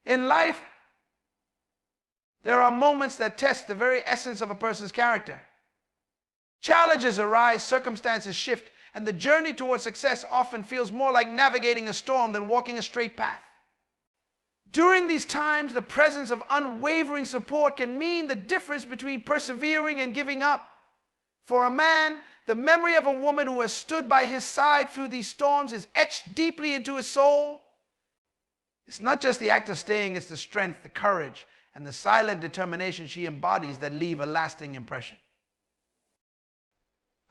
In life, there are moments that test the very essence of a person's character. Challenges arise, circumstances shift, and the journey towards success often feels more like navigating a storm than walking a straight path. During these times, the presence of unwavering support can mean the difference between persevering and giving up. For a man, the memory of a woman who has stood by his side through these storms is etched deeply into his soul. It's not just the act of staying, it's the strength, the courage, and the silent determination she embodies that leave a lasting impression.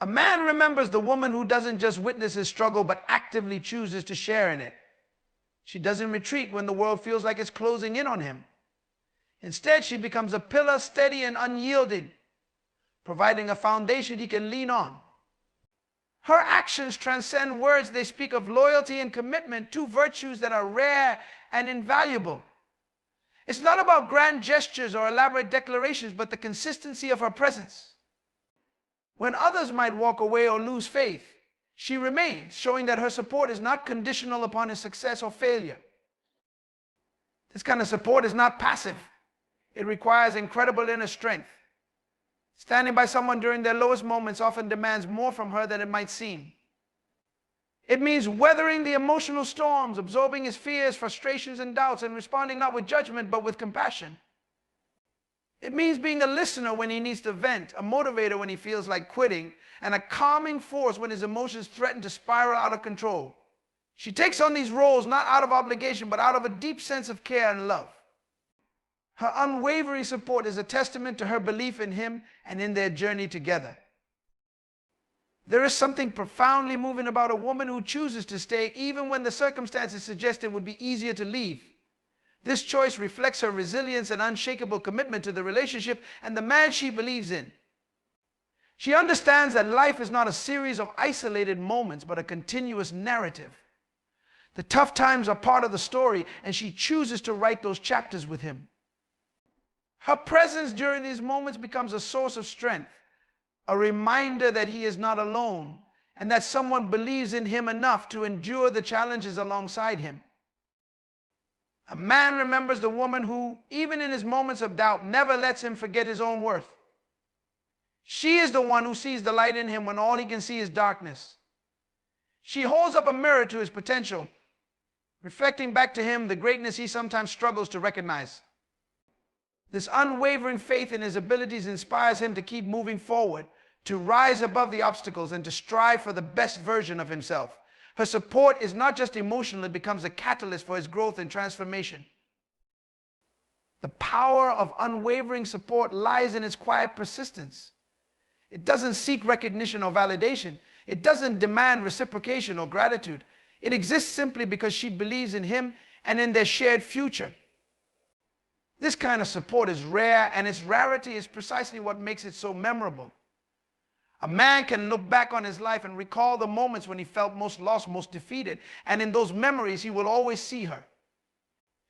A man remembers the woman who doesn't just witness his struggle, but actively chooses to share in it. She doesn't retreat when the world feels like it's closing in on him. Instead, she becomes a pillar, steady and unyielding, providing a foundation he can lean on. Her actions transcend words. They speak of loyalty and commitment, two virtues that are rare and invaluable. It's not about grand gestures or elaborate declarations, but the consistency of her presence. When others might walk away or lose faith, she remains, showing that her support is not conditional upon his success or failure. This kind of support is not passive. It requires incredible inner strength. Standing by someone during their lowest moments often demands more from her than it might seem. It means weathering the emotional storms, absorbing his fears, frustrations, and doubts, and responding not with judgment, but with compassion. It means being a listener when he needs to vent, a motivator when he feels like quitting, and a calming force when his emotions threaten to spiral out of control. She takes on these roles not out of obligation, but out of a deep sense of care and love. Her unwavering support is a testament to her belief in him and in their journey together. There is something profoundly moving about a woman who chooses to stay even when the circumstances suggest it would be easier to leave. This choice reflects her resilience and unshakable commitment to the relationship and the man she believes in. She understands that life is not a series of isolated moments, but a continuous narrative. The tough times are part of the story, and she chooses to write those chapters with him. Her presence during these moments becomes a source of strength, a reminder that he is not alone, and that someone believes in him enough to endure the challenges alongside him. A man remembers the woman who, even in his moments of doubt, never lets him forget his own worth. She is the one who sees the light in him when all he can see is darkness. She holds up a mirror to his potential, reflecting back to him the greatness he sometimes struggles to recognize. This unwavering faith in his abilities inspires him to keep moving forward, to rise above the obstacles, and to strive for the best version of himself. Her support is not just emotional, it becomes a catalyst for his growth and transformation. The power of unwavering support lies in its quiet persistence. It doesn't seek recognition or validation. It doesn't demand reciprocation or gratitude. It exists simply because she believes in him and in their shared future. This kind of support is rare, and its rarity is precisely what makes it so memorable. A man can look back on his life and recall the moments when he felt most lost, most defeated, and in those memories he will always see her.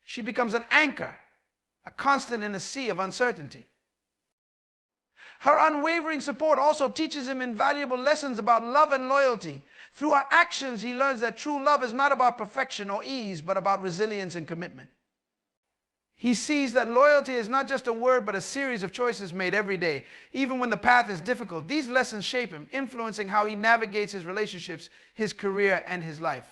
She becomes an anchor, a constant in a sea of uncertainty. Her unwavering support also teaches him invaluable lessons about love and loyalty. Through her actions, he learns that true love is not about perfection or ease, but about resilience and commitment. He sees that loyalty is not just a word, but a series of choices made every day, even when the path is difficult. These lessons shape him, influencing how he navigates his relationships, his career, and his life.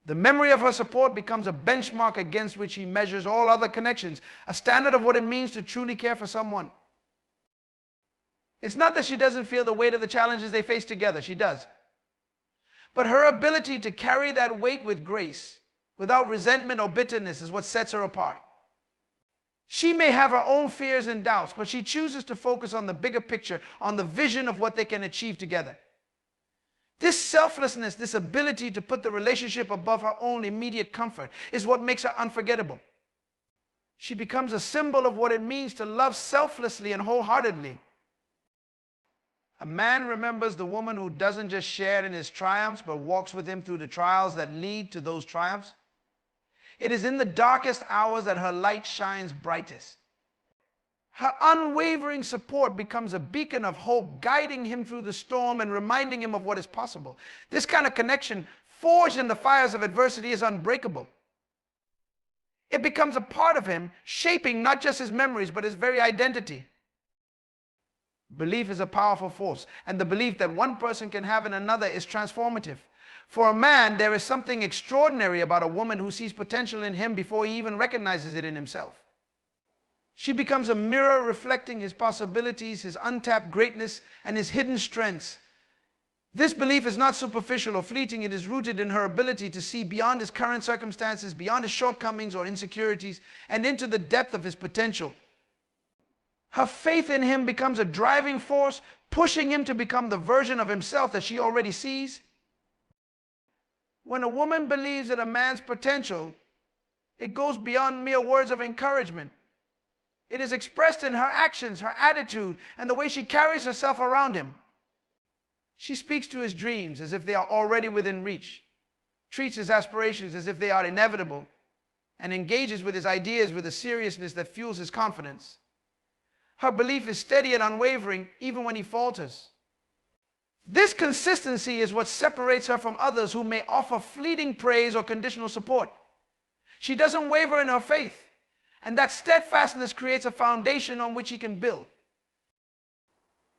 The memory of her support becomes a benchmark against which he measures all other connections, a standard of what it means to truly care for someone. It's not that she doesn't feel the weight of the challenges they face together. She does. But her ability to carry that weight with grace, without resentment or bitterness, is what sets her apart. She may have her own fears and doubts, but she chooses to focus on the bigger picture, on the vision of what they can achieve together. This selflessness, this ability to put the relationship above her own immediate comfort, is what makes her unforgettable. She becomes a symbol of what it means to love selflessly and wholeheartedly. A man remembers the woman who doesn't just share in his triumphs, but walks with him through the trials that lead to those triumphs. It is in the darkest hours that her light shines brightest. Her unwavering support becomes a beacon of hope, guiding him through the storm and reminding him of what is possible. This kind of connection, forged in the fires of adversity, is unbreakable. It becomes a part of him, shaping not just his memories, but his very identity. Belief is a powerful force, and the belief that one person can have in another is transformative. For a man, there is something extraordinary about a woman who sees potential in him before he even recognizes it in himself. She becomes a mirror reflecting his possibilities, his untapped greatness, and his hidden strengths. This belief is not superficial or fleeting. It is rooted in her ability to see beyond his current circumstances, beyond his shortcomings or insecurities, and into the depth of his potential. Her faith in him becomes a driving force, pushing him to become the version of himself that she already sees. When a woman believes in a man's potential, it goes beyond mere words of encouragement. It is expressed in her actions, her attitude, and the way she carries herself around him. She speaks to his dreams as if they are already within reach, treats his aspirations as if they are inevitable, and engages with his ideas with a seriousness that fuels his confidence. Her belief is steady and unwavering, even when he falters. This consistency is what separates her from others who may offer fleeting praise or conditional support. She doesn't waver in her faith, and that steadfastness creates a foundation on which he can build.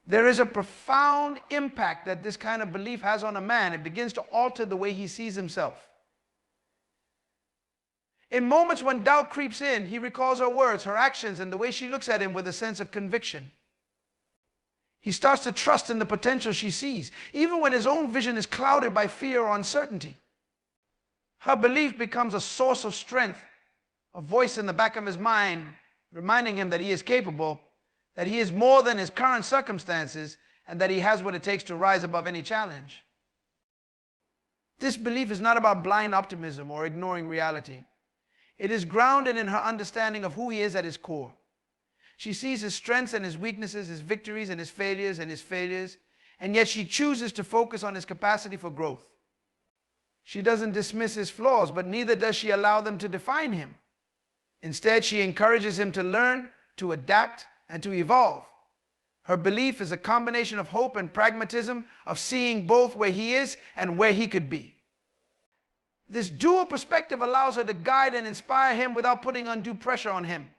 There is a profound impact that this kind of belief has on a man. It begins to alter the way he sees himself. In moments when doubt creeps in, he recalls her words, her actions, and the way she looks at him with a sense of conviction. He starts to trust in the potential she sees, even when his own vision is clouded by fear or uncertainty. Her belief becomes a source of strength, a voice in the back of his mind, reminding him that he is capable, that he is more than his current circumstances, and that he has what it takes to rise above any challenge. This belief is not about blind optimism or ignoring reality. It is grounded in her understanding of who he is at his core. She sees his strengths and his weaknesses, his victories and his failures, and yet she chooses to focus on his capacity for growth. She doesn't dismiss his flaws, but neither does she allow them to define him. Instead, she encourages him to learn, to adapt, and to evolve. Her belief is a combination of hope and pragmatism, of seeing both where he is and where he could be. This dual perspective allows her to guide and inspire him without putting undue pressure on him.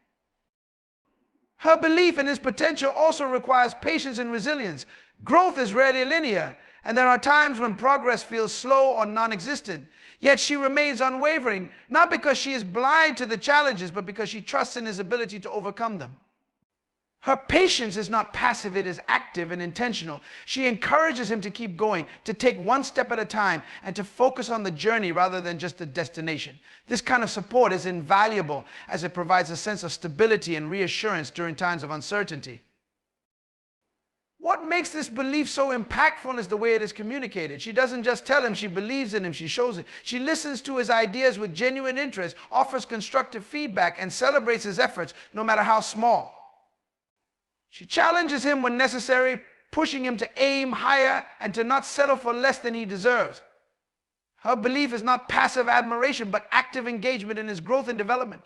Her belief in his potential also requires patience and resilience. Growth is rarely linear, and there are times when progress feels slow or non-existent. Yet she remains unwavering, not because she is blind to the challenges, but because she trusts in his ability to overcome them. Her patience is not passive, it is active and intentional. She encourages him to keep going, to take one step at a time, and to focus on the journey rather than just the destination. This kind of support is invaluable as it provides a sense of stability and reassurance during times of uncertainty. What makes this belief so impactful is the way it is communicated. She doesn't just tell him she believes in him, she shows it. She listens to his ideas with genuine interest, offers constructive feedback, and celebrates his efforts, no matter how small. She challenges him when necessary, pushing him to aim higher and to not settle for less than he deserves. Her belief is not passive admiration, but active engagement in his growth and development.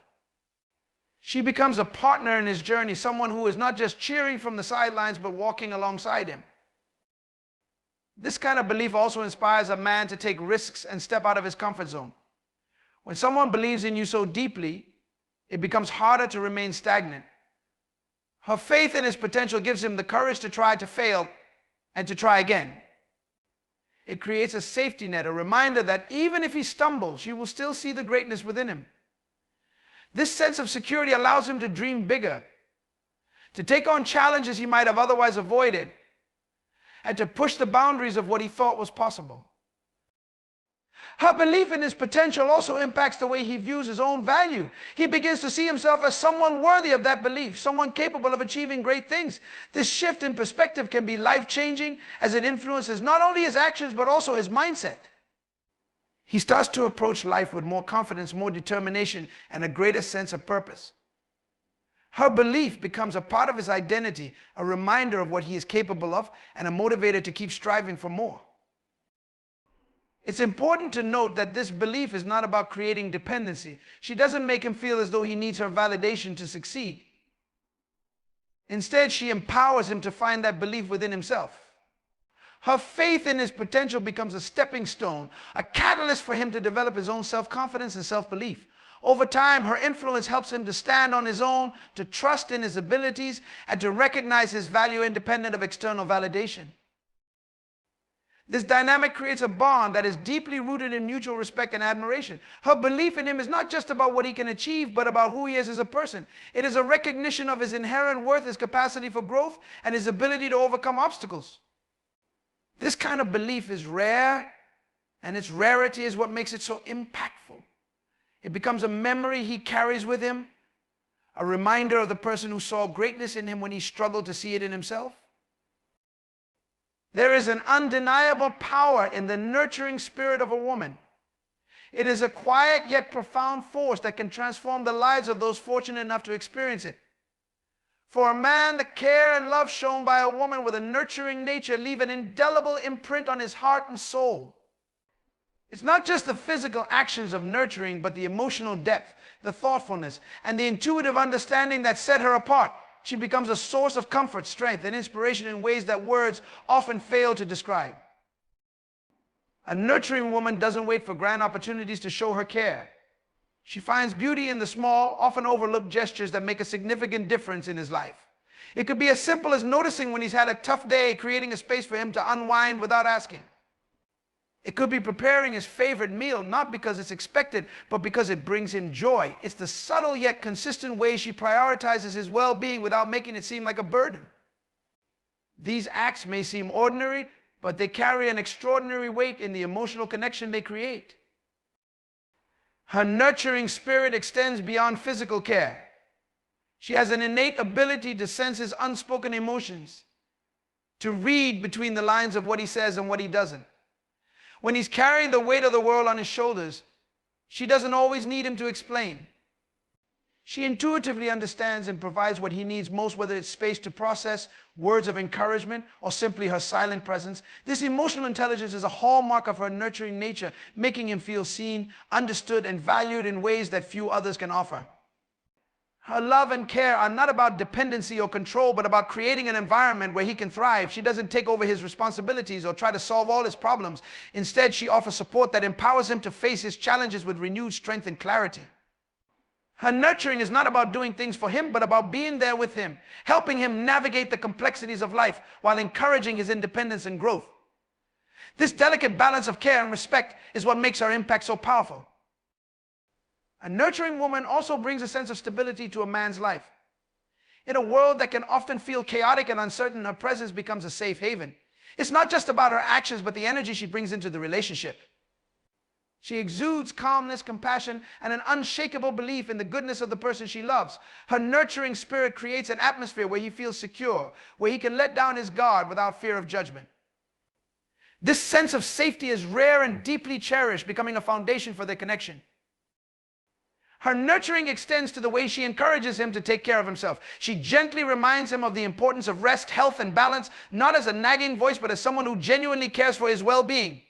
She becomes a partner in his journey, someone who is not just cheering from the sidelines, but walking alongside him. This kind of belief also inspires a man to take risks and step out of his comfort zone. When someone believes in you so deeply, it becomes harder to remain stagnant. Her faith in his potential gives him the courage to try, to fail, and to try again. It creates a safety net, a reminder that even if he stumbles, she will still see the greatness within him. This sense of security allows him to dream bigger, to take on challenges he might have otherwise avoided, and to push the boundaries of what he thought was possible. Her belief in his potential also impacts the way he views his own value. He begins to see himself as someone worthy of that belief, someone capable of achieving great things. This shift in perspective can be life-changing as it influences not only his actions, but also his mindset. He starts to approach life with more confidence, more determination, and a greater sense of purpose. Her belief becomes a part of his identity, a reminder of what he is capable of, and a motivator to keep striving for more. It's important to note that this belief is not about creating dependency. She doesn't make him feel as though he needs her validation to succeed. Instead, she empowers him to find that belief within himself. Her faith in his potential becomes a stepping stone, a catalyst for him to develop his own self-confidence and self-belief. Over time, her influence helps him to stand on his own, to trust in his abilities, and to recognize his value independent of external validation. This dynamic creates a bond that is deeply rooted in mutual respect and admiration. Her belief in him is not just about what he can achieve, but about who he is as a person. It is a recognition of his inherent worth, his capacity for growth, and his ability to overcome obstacles. This kind of belief is rare, and its rarity is what makes it so impactful. It becomes a memory he carries with him, a reminder of the person who saw greatness in him when he struggled to see it in himself. There is an undeniable power in the nurturing spirit of a woman. It is a quiet yet profound force that can transform the lives of those fortunate enough to experience it. For a man, the care and love shown by a woman with a nurturing nature leave an indelible imprint on his heart and soul. It's not just the physical actions of nurturing, but the emotional depth, the thoughtfulness, and the intuitive understanding that set her apart. She becomes a source of comfort, strength, and inspiration in ways that words often fail to describe. A nurturing woman doesn't wait for grand opportunities to show her care. She finds beauty in the small, often overlooked gestures that make a significant difference in his life. It could be as simple as noticing when he's had a tough day, creating a space for him to unwind without asking. It could be preparing his favorite meal, not because it's expected, but because it brings him joy. It's the subtle yet consistent way she prioritizes his well-being without making it seem like a burden. These acts may seem ordinary, but they carry an extraordinary weight in the emotional connection they create. Her nurturing spirit extends beyond physical care. She has an innate ability to sense his unspoken emotions, to read between the lines of what he says and what he doesn't. When he's carrying the weight of the world on his shoulders, she doesn't always need him to explain. She intuitively understands and provides what he needs most, whether it's space to process, words of encouragement, or simply her silent presence. This emotional intelligence is a hallmark of her nurturing nature, making him feel seen, understood, and valued in ways that few others can offer. Her love and care are not about dependency or control, but about creating an environment where he can thrive. She doesn't take over his responsibilities or try to solve all his problems. Instead, she offers support that empowers him to face his challenges with renewed strength and clarity. Her nurturing is not about doing things for him, but about being there with him, helping him navigate the complexities of life while encouraging his independence and growth. This delicate balance of care and respect is what makes her impact so powerful. A nurturing woman also brings a sense of stability to a man's life. In a world that can often feel chaotic and uncertain, her presence becomes a safe haven. It's not just about her actions, but the energy she brings into the relationship. She exudes calmness, compassion, and an unshakable belief in the goodness of the person she loves. Her nurturing spirit creates an atmosphere where he feels secure, where he can let down his guard without fear of judgment. This sense of safety is rare and deeply cherished, becoming a foundation for their connection. Her nurturing extends to the way she encourages him to take care of himself. She gently reminds him of the importance of rest, health, and balance, not as a nagging voice, but as someone who genuinely cares for his well-being.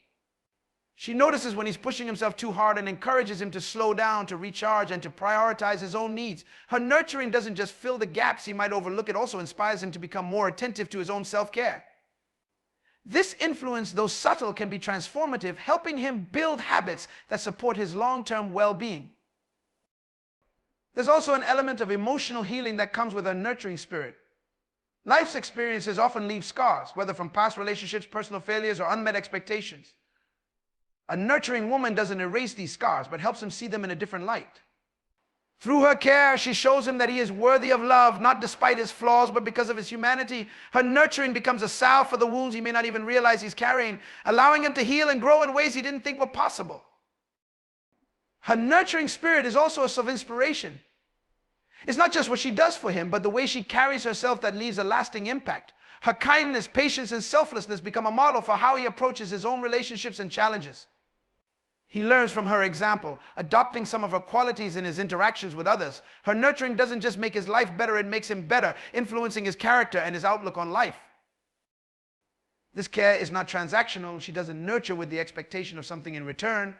She notices when he's pushing himself too hard and encourages him to slow down, to recharge, and to prioritize his own needs. Her nurturing doesn't just fill the gaps he might overlook, it also inspires him to become more attentive to his own self-care. This influence, though subtle, can be transformative, helping him build habits that support his long-term well-being. There's also an element of emotional healing that comes with a nurturing spirit. Life's experiences often leave scars, whether from past relationships, personal failures, or unmet expectations. A nurturing woman doesn't erase these scars, but helps him see them in a different light. Through her care, she shows him that he is worthy of love, not despite his flaws, but because of his humanity. Her nurturing becomes a salve for the wounds he may not even realize he's carrying, allowing him to heal and grow in ways he didn't think were possible. Her nurturing spirit is also a source of inspiration. It's not just what she does for him, but the way she carries herself that leaves a lasting impact. Her kindness, patience, and selflessness become a model for how he approaches his own relationships and challenges. He learns from her example, adopting some of her qualities in his interactions with others. Her nurturing doesn't just make his life better, it makes him better, influencing his character and his outlook on life. This care is not transactional. She doesn't nurture with the expectation of something in return.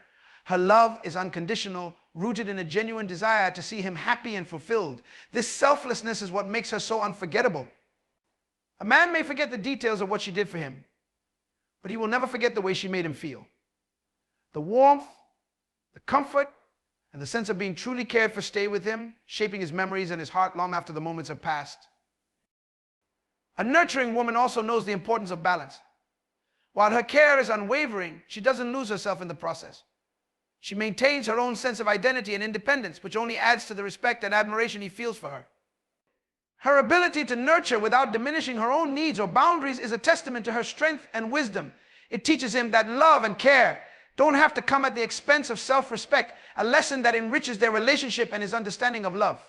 Her love is unconditional, rooted in a genuine desire to see him happy and fulfilled. This selflessness is what makes her so unforgettable. A man may forget the details of what she did for him, but he will never forget the way she made him feel. The warmth, the comfort, And the sense of being truly cared for stay with him, shaping his memories and his heart long after the moments have passed. A nurturing woman also knows the importance of balance. While her care is unwavering, she doesn't lose herself in the process. She maintains her own sense of identity and independence, which only adds to the respect and admiration he feels for her. Her ability to nurture without diminishing her own needs or boundaries is a testament to her strength and wisdom. It teaches him that love and care don't have to come at the expense of self-respect, a lesson that enriches their relationship and his understanding of love.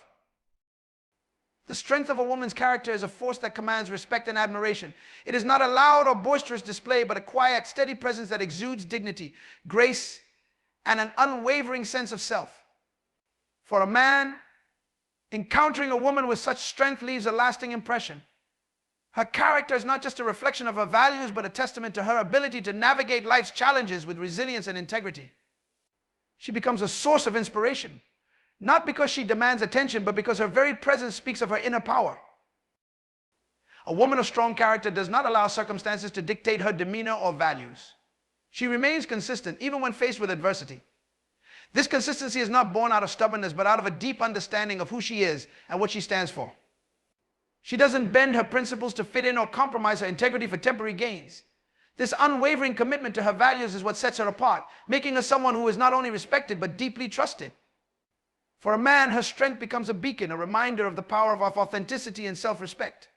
The strength of a woman's character is a force that commands respect and admiration. It is not a loud or boisterous display, but a quiet, steady presence that exudes dignity, grace, and an unwavering sense of self. For a man, encountering a woman with such strength leaves a lasting impression. Her character is not just a reflection of her values, but a testament to her ability to navigate life's challenges with resilience and integrity. She becomes a source of inspiration, not because she demands attention, but because her very presence speaks of her inner power. A woman of strong character does not allow circumstances to dictate her demeanor or values. She remains consistent, even when faced with adversity. This consistency is not born out of stubbornness, but out of a deep understanding of who she is and what she stands for. She doesn't bend her principles to fit in or compromise her integrity for temporary gains. This unwavering commitment to her values is what sets her apart, making her someone who is not only respected, but deeply trusted. For a man, her strength becomes a beacon, a reminder of the power of authenticity and self-respect.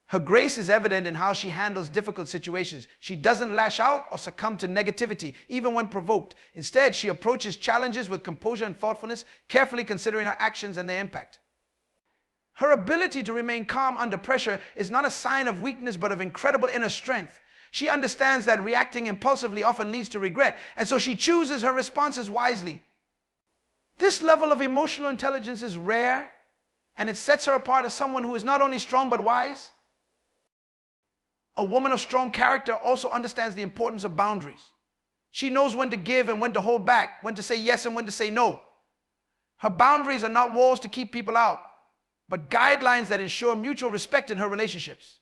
Her grace is evident in how she handles difficult situations. She doesn't lash out or succumb to negativity, even when provoked. Instead, she approaches challenges with composure and thoughtfulness, carefully considering her actions and their impact. Her ability to remain calm under pressure is not a sign of weakness, but of incredible inner strength. She understands that reacting impulsively often leads to regret, and so she chooses her responses wisely. This level of emotional intelligence is rare, and it sets her apart as someone who is not only strong but wise. A woman of strong character also understands the importance of boundaries. She knows when to give and when to hold back, when to say yes and when to say no. Her boundaries are not walls to keep people out, but guidelines that ensure mutual respect in her relationships.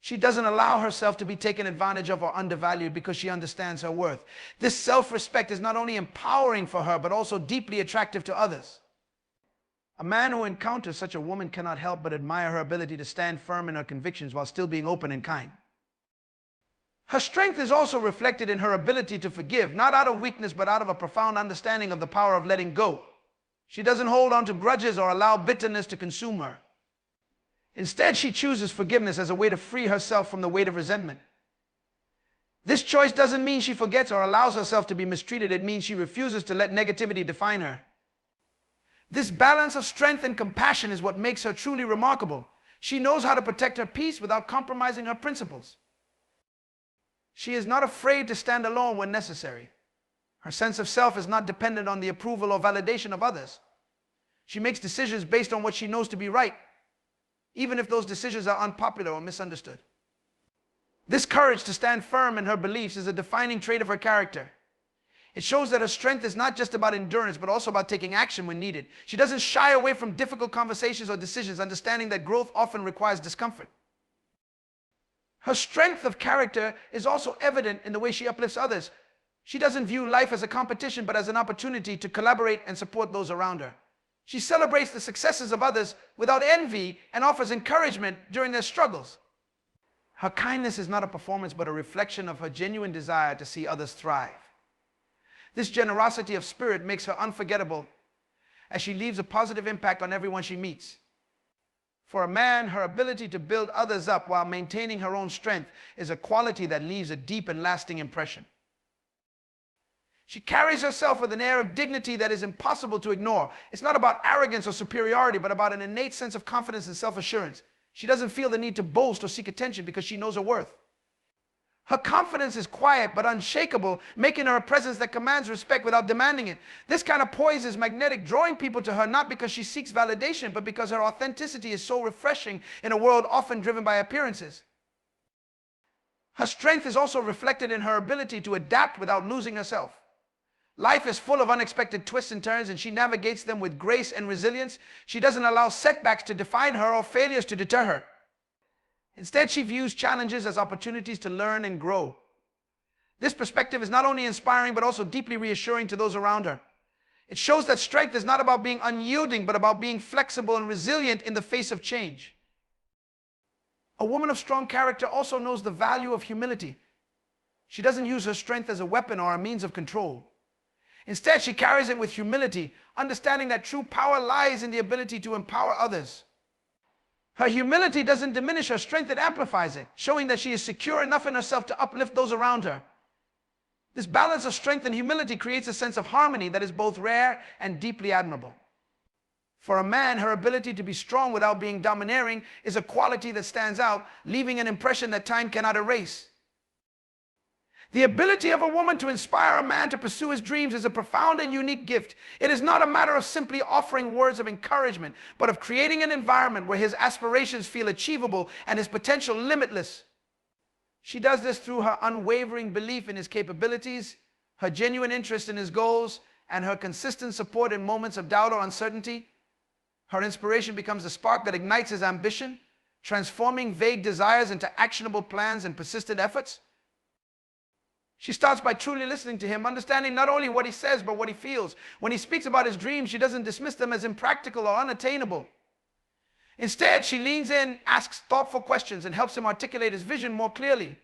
She doesn't allow herself to be taken advantage of or undervalued because she understands her worth. This self-respect is not only empowering for her, but also deeply attractive to others. A man who encounters such a woman cannot help but admire her ability to stand firm in her convictions while still being open and kind. Her strength is also reflected in her ability to forgive, not out of weakness, but out of a profound understanding of the power of letting go. She doesn't hold on to grudges or allow bitterness to consume her. Instead, she chooses forgiveness as a way to free herself from the weight of resentment. This choice doesn't mean she forgets or allows herself to be mistreated. It means she refuses to let negativity define her. This balance of strength and compassion is what makes her truly remarkable. She knows how to protect her peace without compromising her principles. She is not afraid to stand alone when necessary. Her sense of self is not dependent on the approval or validation of others. She makes decisions based on what she knows to be right, even if those decisions are unpopular or misunderstood. This courage to stand firm in her beliefs is a defining trait of her character. It shows that her strength is not just about endurance, but also about taking action when needed. She doesn't shy away from difficult conversations or decisions, understanding that growth often requires discomfort. Her strength of character is also evident in the way she uplifts others. She doesn't view life as a competition, but as an opportunity to collaborate and support those around her. She celebrates the successes of others without envy and offers encouragement during their struggles. Her kindness is not a performance, but a reflection of her genuine desire to see others thrive. This generosity of spirit makes her unforgettable as she leaves a positive impact on everyone she meets. For a man, her ability to build others up while maintaining her own strength is a quality that leaves a deep and lasting impression. She carries herself with an air of dignity that is impossible to ignore. It's not about arrogance or superiority, but about an innate sense of confidence and self-assurance. She doesn't feel the need to boast or seek attention because she knows her worth. Her confidence is quiet but unshakable, making her a presence that commands respect without demanding it. This kind of poise is magnetic, drawing people to her not because she seeks validation, but because her authenticity is so refreshing in a world often driven by appearances. Her strength is also reflected in her ability to adapt without losing herself. Life is full of unexpected twists and turns, and she navigates them with grace and resilience. She doesn't allow setbacks to define her or failures to deter her. Instead, she views challenges as opportunities to learn and grow. This perspective is not only inspiring, but also deeply reassuring to those around her. It shows that strength is not about being unyielding, but about being flexible and resilient in the face of change. A woman of strong character also knows the value of humility. She doesn't use her strength as a weapon or a means of control. Instead, she carries it with humility, understanding that true power lies in the ability to empower others. Her humility doesn't diminish her strength, it amplifies it, showing that she is secure enough in herself to uplift those around her. This balance of strength and humility creates a sense of harmony that is both rare and deeply admirable. For a man, her ability to be strong without being domineering is a quality that stands out, leaving an impression that time cannot erase. The ability of a woman to inspire a man to pursue his dreams is a profound and unique gift. It is not a matter of simply offering words of encouragement, but of creating an environment where his aspirations feel achievable and his potential limitless. She does this through her unwavering belief in his capabilities, her genuine interest in his goals, and her consistent support in moments of doubt or uncertainty. Her inspiration becomes the spark that ignites his ambition, transforming vague desires into actionable plans and persistent efforts. She starts by truly listening to him, understanding not only what he says, but what he feels. When he speaks about his dreams, she doesn't dismiss them as impractical or unattainable. Instead, she leans in, asks thoughtful questions, and helps him articulate his vision more clearly.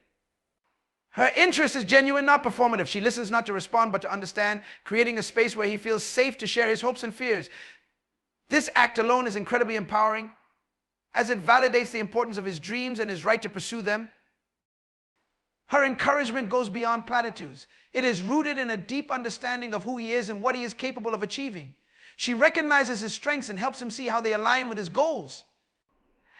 Her interest is genuine, not performative. She listens not to respond, but to understand, creating a space where he feels safe to share his hopes and fears. This act alone is incredibly empowering, as it validates the importance of his dreams and his right to pursue them. Her encouragement goes beyond platitudes. It is rooted in a deep understanding of who he is and what he is capable of achieving. She recognizes his strengths and helps him see how they align with his goals.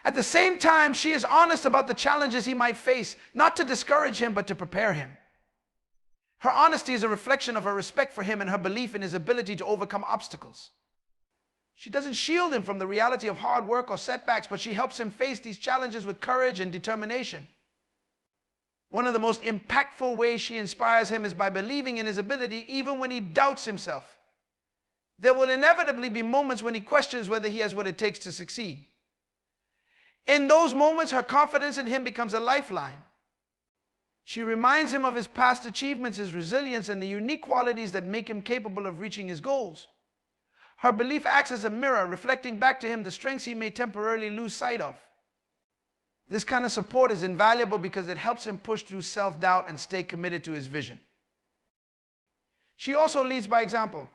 At the same time, she is honest about the challenges he might face, not to discourage him, but to prepare him. Her honesty is a reflection of her respect for him and her belief in his ability to overcome obstacles. She doesn't shield him from the reality of hard work or setbacks, but she helps him face these challenges with courage and determination. One of the most impactful ways she inspires him is by believing in his ability even when he doubts himself. There will inevitably be moments when he questions whether he has what it takes to succeed. In those moments, her confidence in him becomes a lifeline. She reminds him of his past achievements, his resilience, and the unique qualities that make him capable of reaching his goals. Her belief acts as a mirror, reflecting back to him the strengths he may temporarily lose sight of. This kind of support is invaluable because it helps him push through self-doubt and stay committed to his vision. She also leads by example.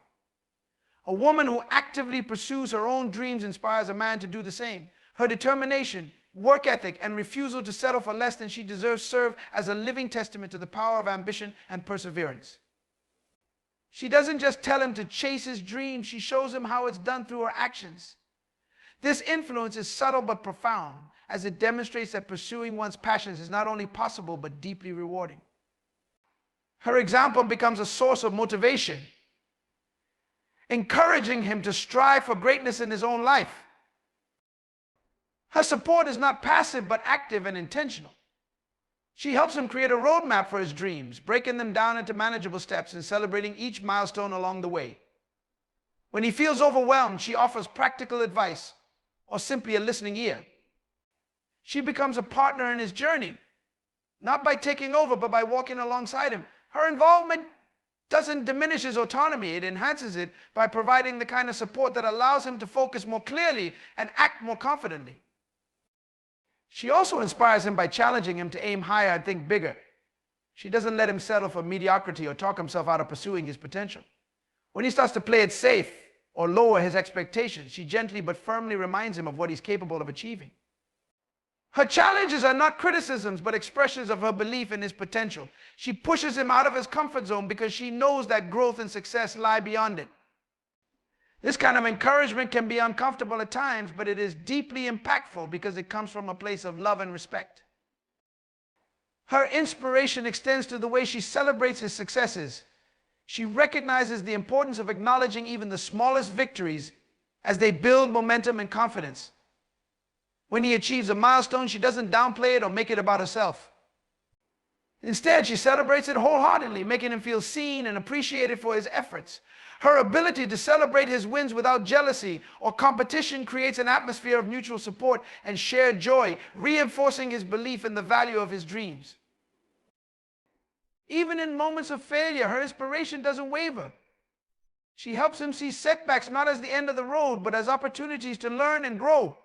A woman who actively pursues her own dreams inspires a man to do the same. Her determination, work ethic, and refusal to settle for less than she deserves serve as a living testament to the power of ambition and perseverance. She doesn't just tell him to chase his dreams, she shows him how it's done through her actions. This influence is subtle but profound, as it demonstrates that pursuing one's passions is not only possible but deeply rewarding. Her example becomes a source of motivation, encouraging him to strive for greatness in his own life. Her support is not passive but active and intentional. She helps him create a roadmap for his dreams, breaking them down into manageable steps and celebrating each milestone along the way. When he feels overwhelmed, she offers practical advice or simply a listening ear. She becomes a partner in his journey, not by taking over, but by walking alongside him. Her involvement doesn't diminish his autonomy, it enhances it by providing the kind of support that allows him to focus more clearly and act more confidently. She also inspires him by challenging him to aim higher and think bigger. She doesn't let him settle for mediocrity or talk himself out of pursuing his potential. When he starts to play it safe or lower his expectations, she gently but firmly reminds him of what he's capable of achieving. Her challenges are not criticisms, but expressions of her belief in his potential. She pushes him out of his comfort zone because she knows that growth and success lie beyond it. This kind of encouragement can be uncomfortable at times, but it is deeply impactful because it comes from a place of love and respect. Her inspiration extends to the way she celebrates his successes. She recognizes the importance of acknowledging even the smallest victories as they build momentum and confidence. When he achieves a milestone, she doesn't downplay it or make it about herself. Instead, she celebrates it wholeheartedly, making him feel seen and appreciated for his efforts. Her ability to celebrate his wins without jealousy or competition creates an atmosphere of mutual support and shared joy, reinforcing his belief in the value of his dreams. Even in moments of failure, her inspiration doesn't waver. She helps him see setbacks not as the end of the road, but as opportunities to learn and grow.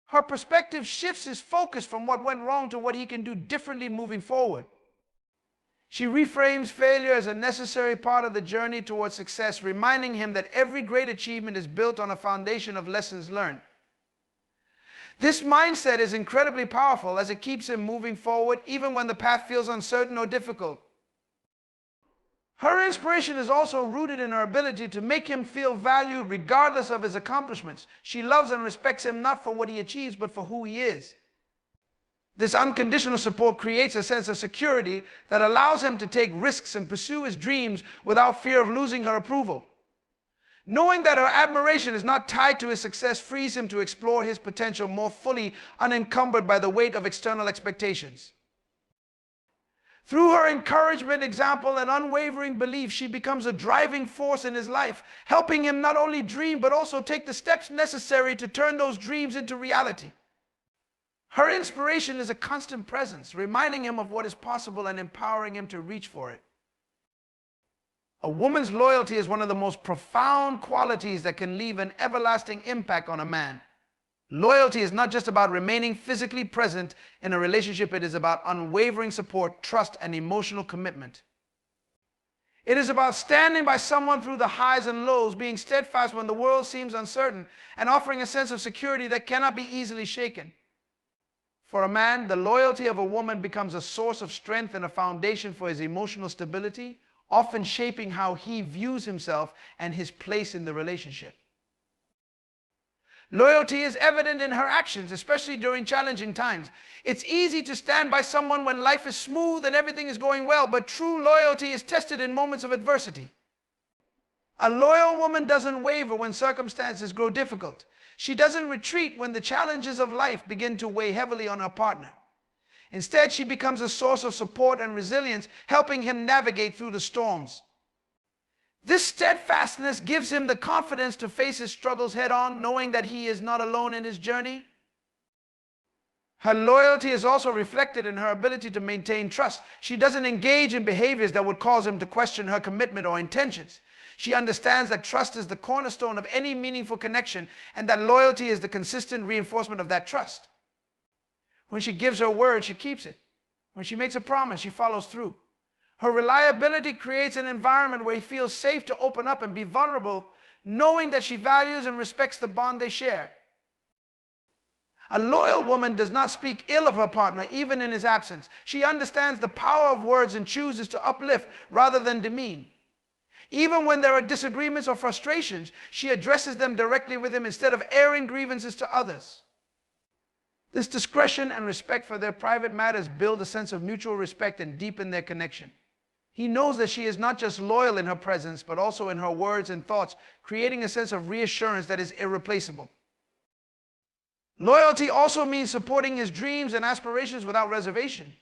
Her perspective shifts his focus from what went wrong to what he can do differently moving forward. She reframes failure as a necessary part of the journey towards success, reminding him that every great achievement is built on a foundation of lessons learned. This mindset is incredibly powerful as it keeps him moving forward even when the path feels uncertain or difficult. Her inspiration is also rooted in her ability to make him feel valued regardless of his accomplishments. She loves and respects him not for what he achieves, but for who he is. This unconditional support creates a sense of security that allows him to take risks and pursue his dreams without fear of losing her approval. Knowing that her admiration is not tied to his success frees him to explore his potential more fully, unencumbered by the weight of external expectations. Through her encouragement, example, and unwavering belief, she becomes a driving force in his life, helping him not only dream, but also take the steps necessary to turn those dreams into reality. Her inspiration is a constant presence, reminding him of what is possible and empowering him to reach for it. A woman's loyalty is one of the most profound qualities that can leave an everlasting impact on a man. Loyalty is not just about remaining physically present in a relationship, it is about unwavering support, trust, and emotional commitment. It is about standing by someone through the highs and lows, being steadfast when the world seems uncertain, and offering a sense of security that cannot be easily shaken. For a man, the loyalty of a woman becomes a source of strength and a foundation for his emotional stability, often shaping how he views himself and his place in the relationship. Loyalty is evident in her actions, especially during challenging times. It's easy to stand by someone when life is smooth and everything is going well, but true loyalty is tested in moments of adversity. A loyal woman doesn't waver when circumstances grow difficult. She doesn't retreat when the challenges of life begin to weigh heavily on her partner. Instead, she becomes a source of support and resilience, helping him navigate through the storms. This steadfastness gives him the confidence to face his struggles head on, knowing that he is not alone in his journey. Her loyalty is also reflected in her ability to maintain trust. She doesn't engage in behaviors that would cause him to question her commitment or intentions. She understands that trust is the cornerstone of any meaningful connection, and that loyalty is the consistent reinforcement of that trust. When she gives her word, she keeps it. When she makes a promise, she follows through. Her reliability creates an environment where he feels safe to open up and be vulnerable, knowing that she values and respects the bond they share. A loyal woman does not speak ill of her partner, even in his absence. She understands the power of words and chooses to uplift rather than demean. Even when there are disagreements or frustrations, she addresses them directly with him instead of airing grievances to others. This discretion and respect for their private matters build a sense of mutual respect and deepen their connection. He knows that she is not just loyal in her presence, but also in her words and thoughts, creating a sense of reassurance that is irreplaceable. Loyalty also means supporting his dreams and aspirations without reservation.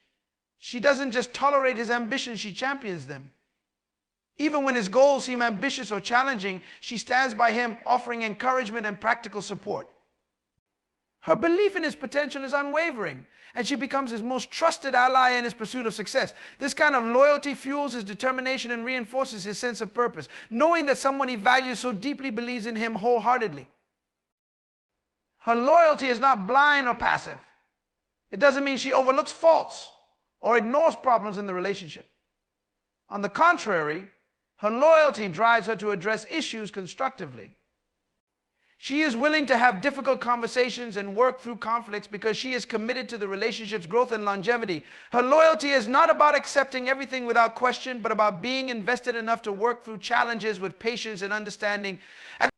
She doesn't just tolerate his ambitions, she champions them. Even when his goals seem ambitious or challenging, she stands by him, offering encouragement and practical support. Her belief in his potential is unwavering, and she becomes his most trusted ally in his pursuit of success. This kind of loyalty fuels his determination and reinforces his sense of purpose, knowing that someone he values so deeply believes in him wholeheartedly. Her loyalty is not blind or passive. It doesn't mean she overlooks faults or ignores problems in the relationship. On the contrary, her loyalty drives her to address issues constructively. She is willing to have difficult conversations and work through conflicts because she is committed to the relationship's growth and longevity. Her loyalty is not about accepting everything without question, but about being invested enough to work through challenges with patience and understanding. And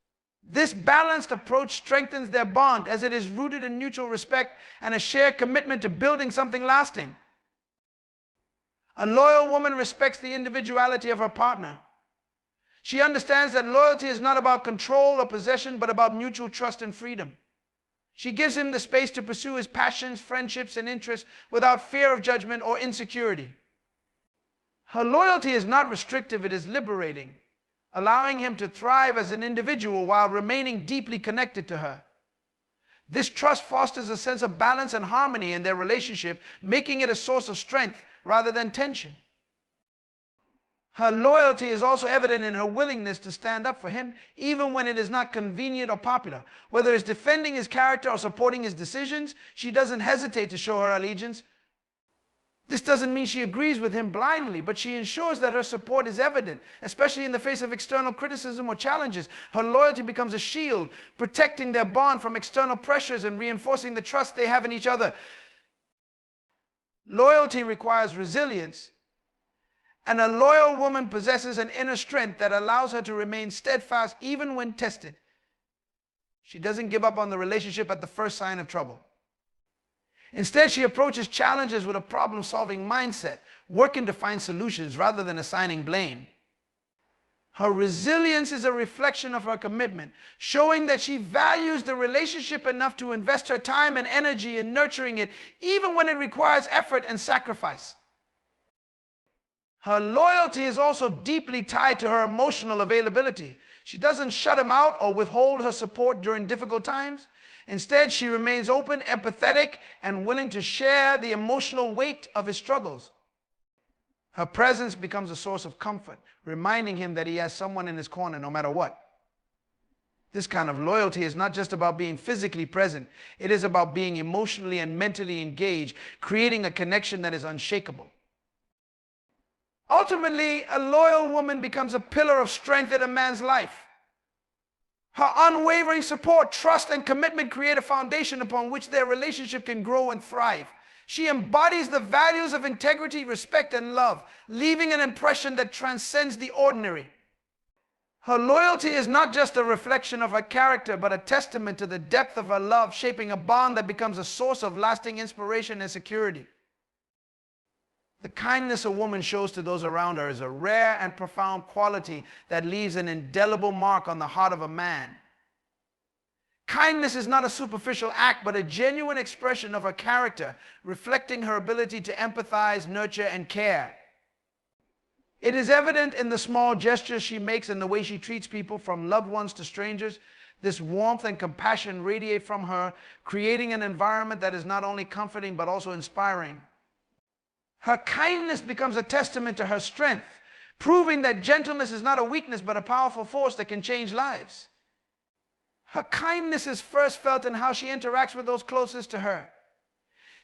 this balanced approach strengthens their bond as it is rooted in mutual respect and a shared commitment to building something lasting. A loyal woman respects the individuality of her partner. She understands that loyalty is not about control or possession, but about mutual trust and freedom. She gives him the space to pursue his passions, friendships, and interests without fear of judgment or insecurity. Her loyalty is not restrictive, it is liberating, allowing him to thrive as an individual while remaining deeply connected to her. This trust fosters a sense of balance and harmony in their relationship, making it a source of strength rather than tension. Her loyalty is also evident in her willingness to stand up for him, even when it is not convenient or popular. Whether it's defending his character or supporting his decisions, she doesn't hesitate to show her allegiance. This doesn't mean she agrees with him blindly, but she ensures that her support is evident, especially in the face of external criticism or challenges. Her loyalty becomes a shield, protecting their bond from external pressures and reinforcing the trust they have in each other. Loyalty requires resilience, and a loyal woman possesses an inner strength that allows her to remain steadfast even when tested. She doesn't give up on the relationship at the first sign of trouble. Instead, she approaches challenges with a problem-solving mindset, working to find solutions rather than assigning blame. Her resilience is a reflection of her commitment, showing that she values the relationship enough to invest her time and energy in nurturing it, even when it requires effort and sacrifice. Her loyalty is also deeply tied to her emotional availability. She doesn't shut him out or withhold her support during difficult times. Instead, she remains open, empathetic, and willing to share the emotional weight of his struggles. Her presence becomes a source of comfort, reminding him that he has someone in his corner no matter what. This kind of loyalty is not just about being physically present. It is about being emotionally and mentally engaged, creating a connection that is unshakable. Ultimately, a loyal woman becomes a pillar of strength in a man's life. Her unwavering support, trust, and commitment create a foundation upon which their relationship can grow and thrive. She embodies the values of integrity, respect, and love, leaving an impression that transcends the ordinary. Her loyalty is not just a reflection of her character, but a testament to the depth of her love, shaping a bond that becomes a source of lasting inspiration and security. The kindness a woman shows to those around her is a rare and profound quality that leaves an indelible mark on the heart of a man. Kindness is not a superficial act, but a genuine expression of her character, reflecting her ability to empathize, nurture, and care. It is evident in the small gestures she makes and the way she treats people, from loved ones to strangers. This warmth and compassion radiate from her, creating an environment that is not only comforting but also inspiring. Her kindness becomes a testament to her strength, proving that gentleness is not a weakness but a powerful force that can change lives. Her kindness is first felt in how she interacts with those closest to her.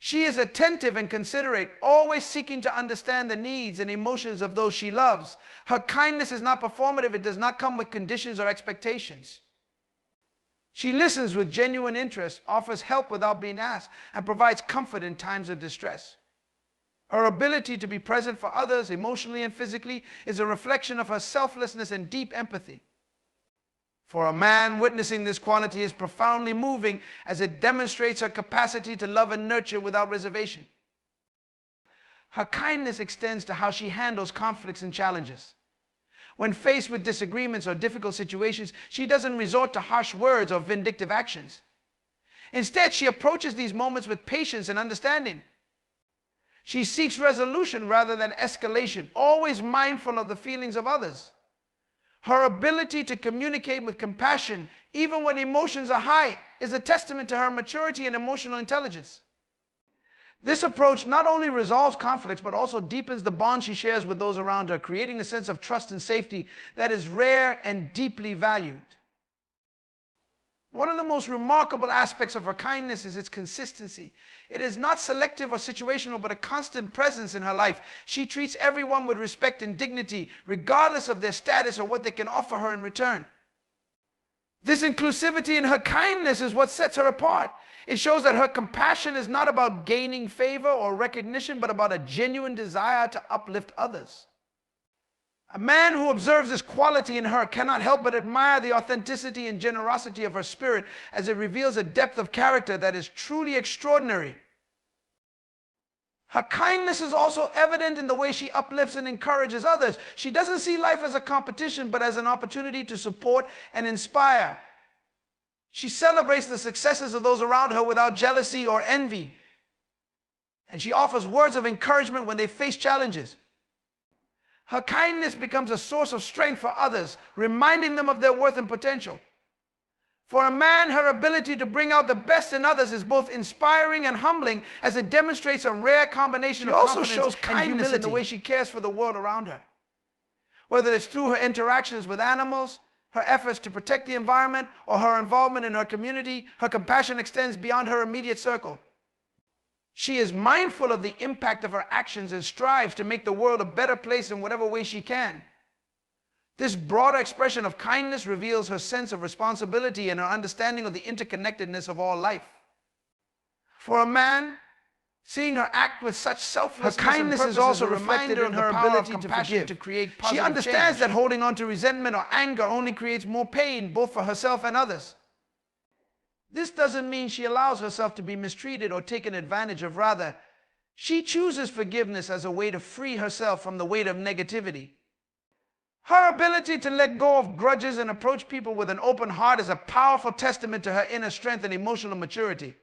She is attentive and considerate, always seeking to understand the needs and emotions of those she loves. Her kindness is not performative. It does not come with conditions or expectations. She listens with genuine interest, offers help without being asked, and provides comfort in times of distress. Her ability to be present for others emotionally and physically is a reflection of her selflessness and deep empathy. For a man, witnessing this quality is profoundly moving, as it demonstrates her capacity to love and nurture without reservation. Her kindness extends to how she handles conflicts and challenges. When faced with disagreements or difficult situations, she doesn't resort to harsh words or vindictive actions. Instead, she approaches these moments with patience and understanding. She seeks resolution rather than escalation, always mindful of the feelings of others. Her ability to communicate with compassion, even when emotions are high, is a testament to her maturity and emotional intelligence. This approach not only resolves conflicts, but also deepens the bond she shares with those around her, creating a sense of trust and safety that is rare and deeply valued. One of the most remarkable aspects of her kindness is its consistency. It is not selective or situational, but a constant presence in her life. She treats everyone with respect and dignity, regardless of their status or what they can offer her in return. This inclusivity in her kindness is what sets her apart. It shows that her compassion is not about gaining favor or recognition, but about a genuine desire to uplift others. A man who observes this quality in her cannot help but admire the authenticity and generosity of her spirit, as it reveals a depth of character that is truly extraordinary. Her kindness is also evident in the way she uplifts and encourages others. She doesn't see life as a competition, but as an opportunity to support and inspire. She celebrates the successes of those around her without jealousy or envy. And she offers words of encouragement when they face challenges. Her kindness becomes a source of strength for others, reminding them of their worth and potential. For a man, her ability to bring out the best in others is both inspiring and humbling, as it demonstrates a rare combination of confidence and humility in the way she cares for the world around her. Whether it's through her interactions with animals, her efforts to protect the environment, or her involvement in her community, her compassion extends beyond her immediate circle. She is mindful of the impact of her actions and strives to make the world a better place in whatever way she can. This broader expression of kindness reveals her sense of responsibility and her understanding of the interconnectedness of all life. For a man, seeing her act with such selflessness, her kindness is also reflected in her ability to forgive, to create positive change. She understands that holding on to resentment or anger only creates more pain, both for herself and others. This doesn't mean she allows herself to be mistreated or taken advantage of. Rather, she chooses forgiveness as a way to free herself from the weight of negativity. Her ability to let go of grudges and approach people with an open heart is a powerful testament to her inner strength and emotional maturity.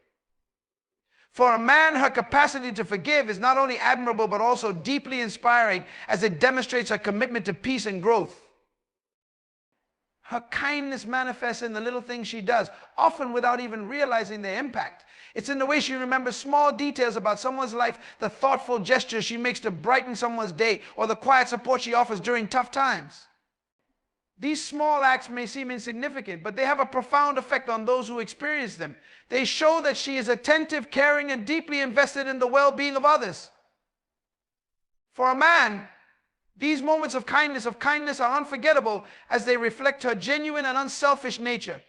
For a man, her capacity to forgive is not only admirable but also deeply inspiring, as it demonstrates her commitment to peace and growth. Her kindness manifests in the little things she does, often without even realizing their impact. It's in the way she remembers small details about someone's life, the thoughtful gestures she makes to brighten someone's day, or the quiet support she offers during tough times. These small acts may seem insignificant, but they have a profound effect on those who experience them. They show that she is attentive, caring, and deeply invested in the well-being of others. For a man, these moments of kindness are unforgettable, as they reflect her genuine and unselfish nature.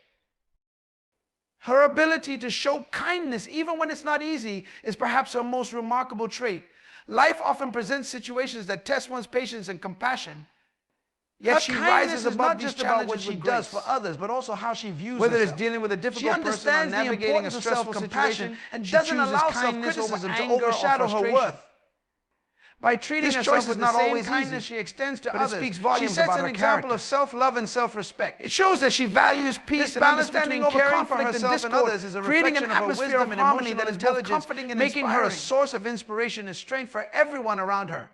Her ability to show kindness, even when it's not easy, is perhaps her most remarkable trait. Life often presents situations that test one's patience and compassion. Yet she rises above these challenges what she does for others, but also how she views herself. Whether it's dealing with a difficult person or navigating a stressful situation, and doesn't allow self-criticism to overshadow her worth. By treating herself with the same kindness she extends to others, she sets an example of self-love and self-respect. It shows that she values peace and understanding caring for herself and others is a reflection of her wisdom and harmony that is both comforting and making her a source of inspiration and strength for everyone around her.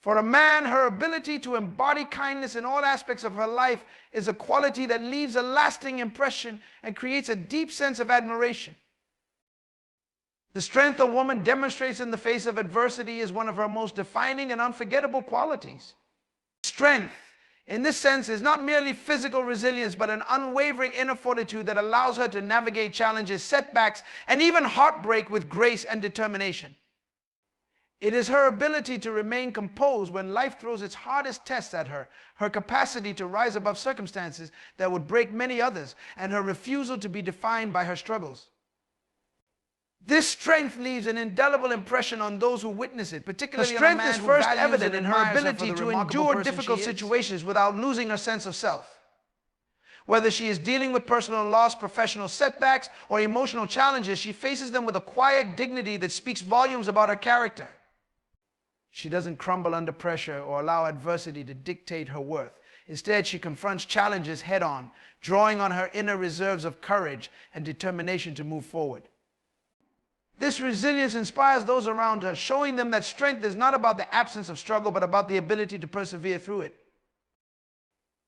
For a man, her ability to embody kindness in all aspects of her life is a quality that leaves a lasting impression and creates a deep sense of admiration. The strength a woman demonstrates in the face of adversity is one of her most defining and unforgettable qualities. Strength, in this sense, is not merely physical resilience, but an unwavering inner fortitude that allows her to navigate challenges, setbacks, and even heartbreak with grace and determination. It is her ability to remain composed when life throws its hardest tests at her, her capacity to rise above circumstances that would break many others, and her refusal to be defined by her struggles. This strength leaves an indelible impression on those who witness it, particularly on a man who values and admires her. Strength is first evident in her ability to endure difficult situations without losing her sense of self. Whether she is dealing with personal loss, professional setbacks, or emotional challenges, she faces them with a quiet dignity that speaks volumes about her character. She doesn't crumble under pressure or allow adversity to dictate her worth. Instead, she confronts challenges head-on, drawing on her inner reserves of courage and determination to move forward. This resilience inspires those around her, showing them that strength is not about the absence of struggle, but about the ability to persevere through it.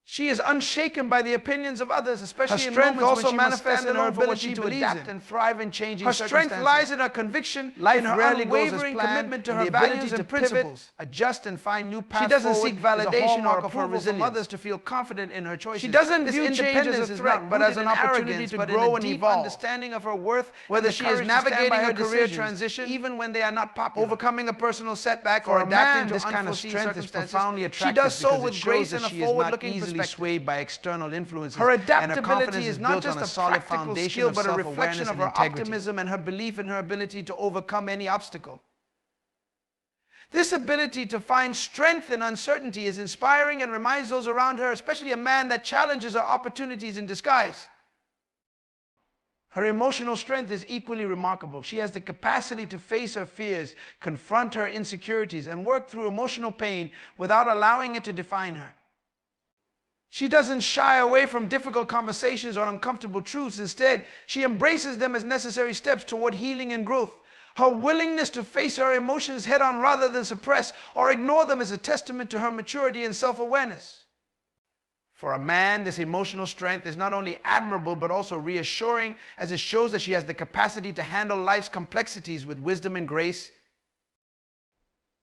She is unshaken by the opinions of others, especially in moments when she manifests in her ability to adapt and thrive in changing circumstances. Her strength lies in her conviction, in her unwavering commitment to her values and principles, adjust and find new paths forward. She doesn't seek validation or approval from others to feel confident in her choices. She doesn't view change as a threat, but as an opportunity to grow and evolve. Understanding of her worth, whether she is navigating her career transition, even when they are not popular, overcoming a personal setback, or adapting to this kind of strength is profoundly attractive. She does so with grace and a forward-looking perspective. Swayed by external influences. Her adaptability is not just a solid foundation skill, but a reflection of her optimism and her belief in her ability to overcome any obstacle. This ability to find strength in uncertainty is inspiring and reminds those around her, especially a man, that challenges are opportunities in disguise. Her emotional strength is equally remarkable. She has the capacity to face her fears, confront her insecurities, and work through emotional pain without allowing it to define her. She doesn't shy away from difficult conversations or uncomfortable truths. Instead, she embraces them as necessary steps toward healing and growth. Her willingness to face her emotions head-on rather than suppress or ignore them is a testament to her maturity and self-awareness. For a man, this emotional strength is not only admirable but also reassuring, as it shows that she has the capacity to handle life's complexities with wisdom and grace.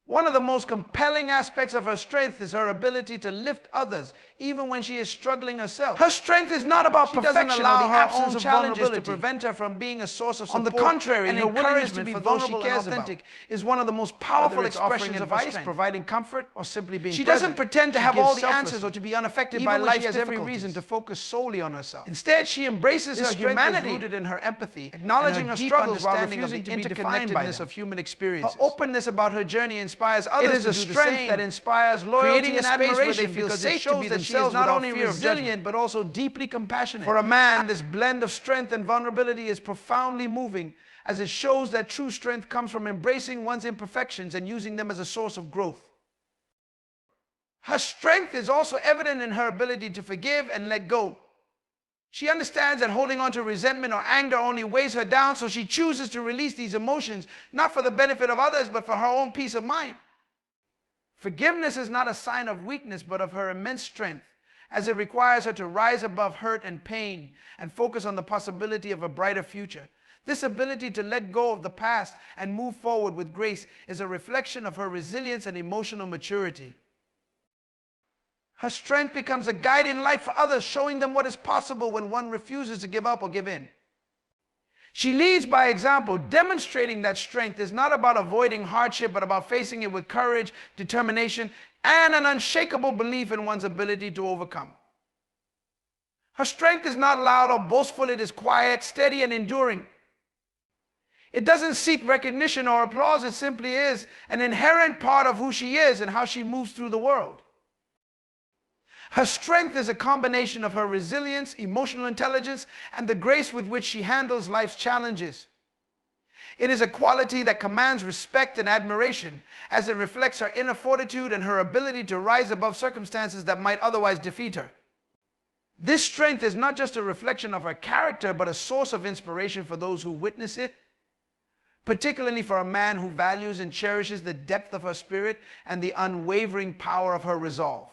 One of the most compelling aspects of her strength is her ability to lift others, even when she is struggling herself. Her strength is not about perfection or the absence of challenges to prevent her from being a source of support. On the contrary, her willingness to be vulnerable and authentic is one of the most powerful expressions of her strength. Providing comfort or simply being present. She doesn't pretend to have all the answers or to be unaffected by life. She has every reason to focus solely on herself. Instead, she embraces her humanity, rooted in her empathy, acknowledging her struggles while refusing to be defined by them. Of human experiences. Her openness about her journey inspires others. It is a strength that inspires loyalty and admiration because it shows that she is not only resilient but also deeply compassionate. For a man, this blend of strength and vulnerability is profoundly moving, as it shows that true strength comes from embracing one's imperfections and using them as a source of growth. Her strength is also evident in her ability to forgive and let go. She understands that holding on to resentment or anger only weighs her down, so she chooses to release these emotions, not for the benefit of others, but for her own peace of mind. Forgiveness is not a sign of weakness, but of her immense strength, as it requires her to rise above hurt and pain and focus on the possibility of a brighter future. This ability to let go of the past and move forward with grace is a reflection of her resilience and emotional maturity. Her strength becomes a guiding light for others, showing them what is possible when one refuses to give up or give in. She leads by example, demonstrating that strength is not about avoiding hardship, but about facing it with courage, determination, and an unshakable belief in one's ability to overcome. Her strength is not loud or boastful. It is quiet, steady, and enduring. It doesn't seek recognition or applause. It simply is an inherent part of who she is and how she moves through the world. Her strength is a combination of her resilience, emotional intelligence, and the grace with which she handles life's challenges. It is a quality that commands respect and admiration, as it reflects her inner fortitude and her ability to rise above circumstances that might otherwise defeat her. This strength is not just a reflection of her character, but a source of inspiration for those who witness it, particularly for a man who values and cherishes the depth of her spirit and the unwavering power of her resolve.